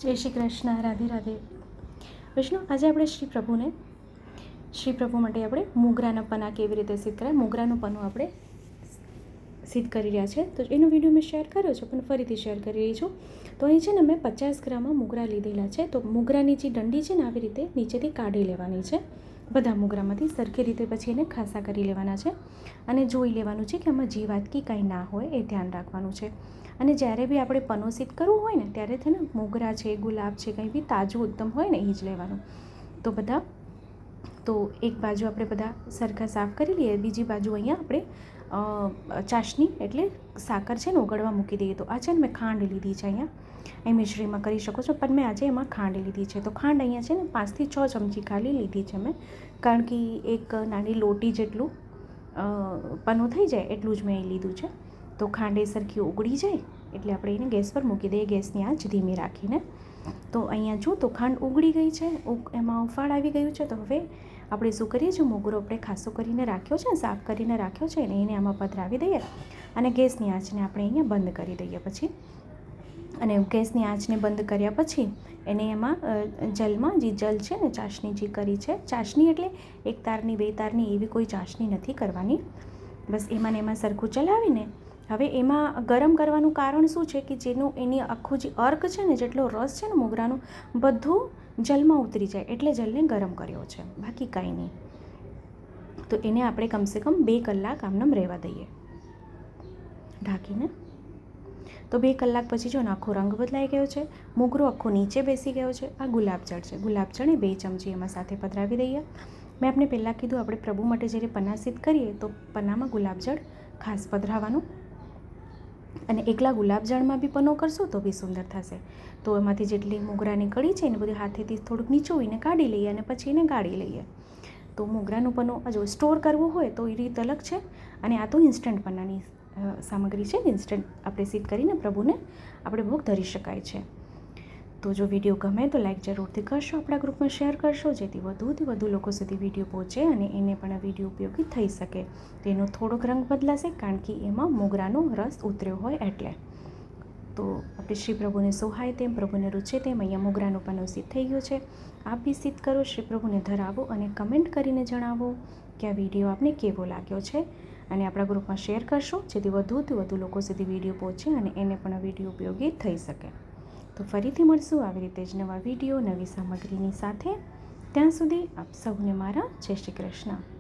જય શ્રી કૃષ્ણ, રાધે રાધે. વિષ્ણુ, આજે આપણે શ્રી પ્રભુ માટે આપણે મોગરાના પના કેવી રીતે સિદ્ધ કરાય, મોગરાનું પનું આપણે સિદ્ધ કરી રહ્યા છે. તો એનો વિડીયો મેં શેર કર્યો છે, પણ ફરીથી શેર કરી રહી છું. તો અહીં છે ને મેં 50 ગ્રામ મોગરા લીધેલા છે. તો મોગરાની જે દંડી છે ને આવી રીતે નીચેથી કાઢી લેવાની છે. બધા મોગરામાંથી સરખી રીતે પછી એને ખાસા કરી લેવાના છે અને જોઈ લેવાનું છે કે આમાં જીવાત કાંઈ ના હોય, એ ધ્યાન રાખવાનું છે. અને જ્યારે બી આપણે પનો સિદ્ધ કરવું હોય ને ત્યારે છે ને મોગરા છે, ગુલાબ છે, કંઈ બી તાજું ઉત્તમ હોય ને એ જ લેવાનું. તો એક બાજુ આપણે બધા સરખા સાફ કરી લઈએ, બીજી બાજુ અહીંયા આપણે ચાસણી એટલે સાકર છે ને ઓગળવા મૂકી દઈએ. તો આ છે ને મેં ખાંડ લીધી છે. અહીં મિશ્રીમાં કરી શકો છો, પણ મેં આજે એમાં ખાંડ લીધી છે. તો ખાંડ અહીંયા છે ને 5 થી 6 ચમચી ખાલી લીધી છે મેં, કારણ કે એક નાની લોટી જેટલું પનો થઈ જાય એટલું જ મેં એ લીધું છે. તો ખાંડ એ સરખી ઉગળી જાય એટલે આપણે એને ગેસ પર મૂકી દઈએ, ગેસની આંચ ધીમી રાખીને. તો અહીંયા જો તો ખાંડ ઉગળી ગઈ છે, એમાં ઉફાળ આવી ગયું છે. તો હવે આપણે શું કરીએ, જો મોગરો આપણે ખાસો કરીને રાખ્યો છે, સાફ કરીને રાખ્યો છે એને આમાં પધરાવી દઈએ અને ગેસની આંચને આપણે અહીંયા બંધ કરી દઈએ. પછી અને ગેસની આંચને બંધ કર્યા પછી એને એમાં જલમાં જે જલ છે ને ચાસણી જે કરી છે, ચાસણી એટલે 1 તારની 2 તારની એવી કોઈ ચાસણી નથી કરવાની. બસ એમાં ને એમાં સરખું ચલાવીને હવે એમાં ગરમ કરવાનું કારણ શું છે કે જેનું એની આખું જે અર્ક છે ને, જેટલો રસ છે ને મોગરાનું, બધું જલમાં ઉતરી જાય એટલે જલને ગરમ કર્યો છે, બાકી કાંઈ નહીં. તો એને આપણે કમસે કમ 2 કલાક આમનામ રહેવા દઈએ ઢાંકીને. તો 2 કલાક પછી જો આખો રંગ બદલાઈ ગયો છે, મોગરો આખો નીચે બેસી ગયો છે. આ ગુલાબજળ છે, ગુલાબજળ એ 2 ચમચી એમાં સાથે પધરાવી દઈએ. મેં આપને પહેલાં કીધું, આપણે પ્રભુ માટે જ્યારે પના સિદ્ધ કરીએ તો પનામાં ગુલાબજળ ખાસ પધરાવવાનું. અને એકલા ગુલાબજળમાં બી પનો કરશું તો બી સુંદર થશે. તો એમાંથી જેટલી મોગરાની કળી છે એને બધી હાથેથી થોડુંક નીચોવીને કાઢી લઈએ અને પછી એને ગાળી લઈએ. તો મોગરાનું પનો જો સ્ટોર કરવું હોય તો એ રીત અલગ છે, અને આ તો ઇન્સ્ટન્ટ પનાની સામગ્રી છે. ઇન્સ્ટન્ટ આપણે સિદ્ધ કરીને પ્રભુને આપણે ભોગ ધરી શકાય છે. તો જો વિડીયો ગમે તો લાઈક જરૂરથી કરશો, આપણા ગ્રુપમાં શેર કરશો, જેથી વધુથી વધુ લોકો સુધી વિડીયો પહોંચે અને એને પણ આ વિડીયો ઉપયોગી થઈ શકે. તો એનો થોડોક રંગ બદલાશે, કારણ કે એમાં મોગરાનો રસ ઉતર્યો હોય એટલે. તો આપણે શ્રી પ્રભુને સોહાય તેમ, પ્રભુને રૂચે તેમ અહીંયા મોગરાનો પનો સિદ્ધ થઈ ગયો છે. આપ બી સિદ્ધ કરો, શ્રી પ્રભુને ધરાવો અને કમેન્ટ કરીને જણાવો કે આ વિડીયો આપને કેવો લાગ્યો છે. અને આપણા ગ્રુપમાં શેર કરશો, જેથી વધુથી વધુ લોકો સુધી વિડીયો પહોંચે અને એને પણ આ વિડીયો ઉપયોગી થઈ શકે. તો ફરીથી મળશું આવી રીતે જ નવા વિડીયો, નવી સામગ્રીની સાથે. ત્યાં સુધી આપ સૌને મારા જય શ્રી કૃષ્ણ.